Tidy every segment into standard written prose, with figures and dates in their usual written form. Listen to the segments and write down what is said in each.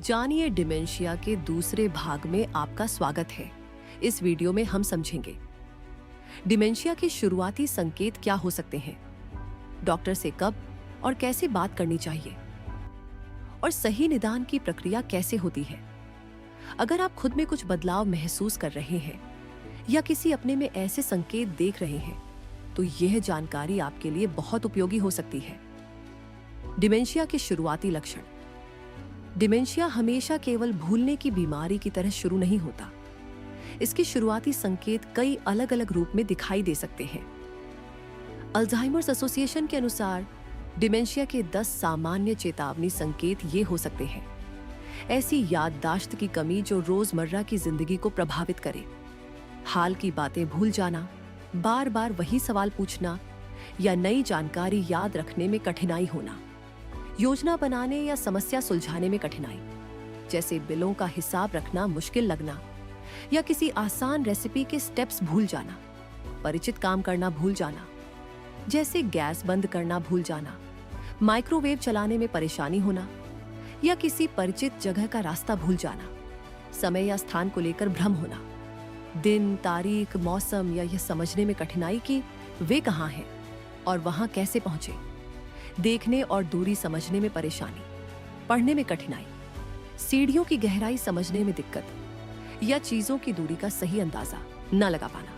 जानिए डिमेंशिया के दूसरे भाग में आपका स्वागत है। इस वीडियो में हम समझेंगे डिमेंशिया के शुरुआती संकेत क्या हो सकते हैं, डॉक्टर से कब और कैसे बात करनी चाहिए, और सही निदान की प्रक्रिया कैसे होती है। अगर आप खुद में कुछ बदलाव महसूस कर रहे हैं या किसी अपने में ऐसे संकेत देख रहे हैं तो यह जानकारी आपके लिए बहुत उपयोगी हो सकती है। डिमेंशिया के शुरुआती लक्षण। डिमेंशिया हमेशा केवल भूलने की बीमारी की तरह शुरू नहीं होता। इसके शुरुआती संकेत कई अलग अलग रूप में दिखाई दे सकते हैं। अल्जाइमर्स एसोसिएशन के अनुसार डिमेंशिया के 10 सामान्य चेतावनी संकेत ये हो सकते हैं। ऐसी याददाश्त की कमी जो रोजमर्रा की जिंदगी को प्रभावित करे, हाल की बातें भूल जाना, बार बार वही सवाल पूछना या नई जानकारी याद रखने में कठिनाई होना, योजना बनाने या समस्या सुलझाने में कठिनाई, जैसे बिलों का हिसाब रखना मुश्किल लगना या किसी आसान रेसिपी के स्टेप्स भूल जाना, परिचित काम करना भूल जाना, जैसे गैस बंद करना भूल जाना, माइक्रोवेव चलाने में परेशानी होना या किसी परिचित जगह का रास्ता भूल जाना, समय या स्थान को लेकर भ्रम होना, दिन, तारीख, मौसम या यह समझने में कठिनाई कि वे कहाँ हैं और वहां कैसे पहुंचे, देखने और दूरी समझने में परेशानी, पढ़ने में कठिनाई, सीढ़ियों की गहराई समझने में दिक्कत या चीजों की दूरी का सही अंदाजा न लगा पाना,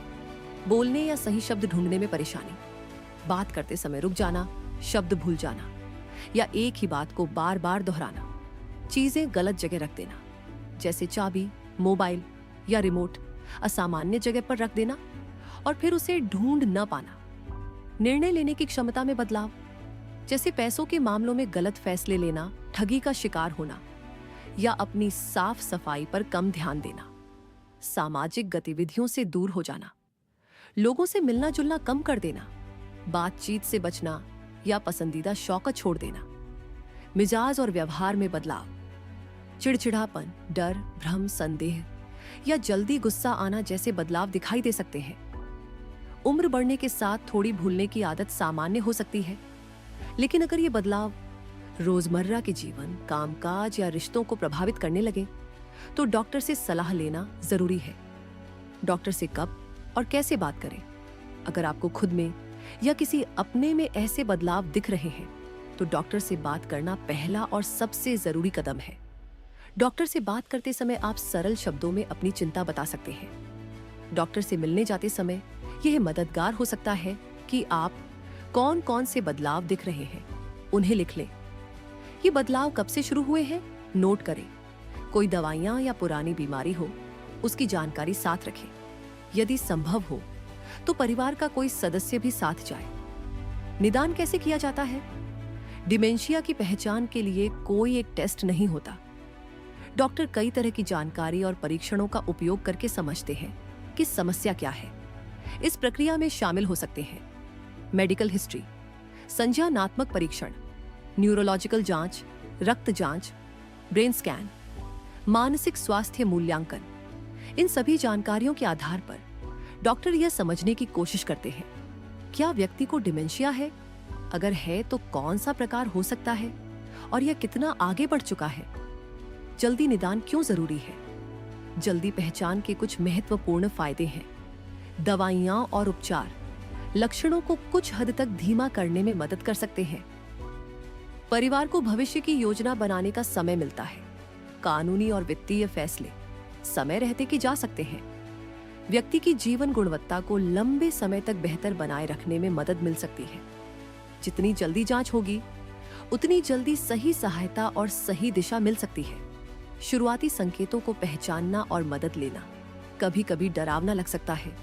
बोलने या सही शब्द ढूंढने में परेशानी, बात करते समय रुक जाना, शब्द भूल जाना या एक ही बात को बार बार दोहराना, चीजें गलत जगह रख देना, जैसे चाबी, मोबाइल या रिमोट असामान्य जगह पर रख देना और फिर उसे ढूंढ न पाना, निर्णय लेने की क्षमता में बदलाव, जैसे पैसों के मामलों में गलत फैसले लेना, ठगी का शिकार होना या अपनी साफ सफाई पर कम ध्यान देना, सामाजिक गतिविधियों से दूर हो जाना, लोगों से मिलना जुलना कम कर देना, बातचीत से बचना या पसंदीदा शौक छोड़ देना, मिजाज और व्यवहार में बदलाव, चिड़चिड़ापन, डर, भ्रम, संदेह या जल्दी गुस्सा आना जैसे बदलाव दिखाई दे सकते हैं। उम्र बढ़ने के साथ थोड़ी भूलने की आदत सामान्य हो सकती है, लेकिन अगर ये बदलाव रोजमर्रा के जीवन, कामकाज या रिश्तों को प्रभावित करने लगे तो डॉक्टर से सलाह लेना जरूरी है। डॉक्टर से कब और कैसे बात करें। अगर आपको खुद में या किसी अपने में ऐसे बदलाव दिख रहे हैं तो डॉक्टर से बात करना पहला और सबसे जरूरी कदम है। डॉक्टर से बात करते समय आप सरल शब्दों में अपनी चिंता बता सकते हैं। डॉक्टर से मिलने जाते समय यह मददगार हो सकता है कि आप कौन कौन से बदलाव दिख रहे हैं उन्हें लिख लें। ये बदलाव कब से शुरू हुए हैं नोट करें। कोई दवाइयां या पुरानी बीमारी हो उसकी जानकारी साथ रखें। यदि संभव हो तो परिवार का कोई सदस्य भी साथ जाए। निदान कैसे किया जाता है। डिमेंशिया की पहचान के लिए कोई एक टेस्ट नहीं होता। डॉक्टर कई तरह की जानकारी और परीक्षणों का उपयोग करके समझते हैं कि समस्या क्या है। इस प्रक्रिया में शामिल हो सकते हैं मेडिकल हिस्ट्री, संज्ञानात्मक परीक्षण, न्यूरोलॉजिकल जांच, रक्त जांच, ब्रेन स्कैन, मानसिक स्वास्थ्य मूल्यांकन। इन सभी जानकारियों के आधार पर डॉक्टर यह समझने की कोशिश करते हैं क्या व्यक्ति को डिमेंशिया है, अगर है तो कौन सा प्रकार हो सकता है और यह कितना आगे बढ़ चुका है। जल्दी निदान क्यों जरूरी है। जल्दी पहचान के कुछ महत्वपूर्ण फायदे हैं। दवाइयां और उपचार लक्षणों को कुछ हद तक धीमा करने में मदद कर सकते हैं। परिवार को भविष्य की योजना बनाने का समय मिलता है। कानूनी और वित्तीय फैसले समय रहते कि जा सकते हैं। व्यक्ति की जीवन गुणवत्ता को लंबे समय तक बेहतर बनाए रखने में मदद मिल सकती है। जितनी जल्दी जांच होगी उतनी जल्दी सही सहायता और सही दिशा मिल सकती है। शुरुआती संकेतों को पहचानना और मदद लेना कभी कभी डरावना लग सकता है,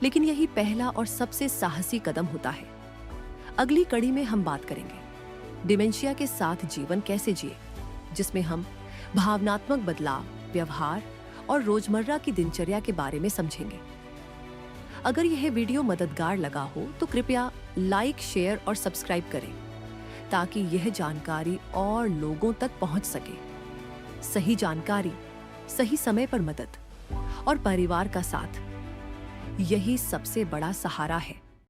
लेकिन यही पहला और सबसे साहसी कदम होता है। अगली कड़ी में हम बात करेंगे डिमेंशिया के साथ जीवन कैसे जिए, जिसमें हम भावनात्मक बदलाव, व्यवहार और रोजमर्रा की दिनचर्या के बारे में समझेंगे। अगर यह वीडियो मददगार लगा हो तो कृपया लाइक, शेयर और सब्सक्राइब करें ताकि यह जानकारी और लोगों तक पहुंच सके। सही जानकारी, सही समय पर मदद और परिवार का साथ, यही सबसे बड़ा सहारा है।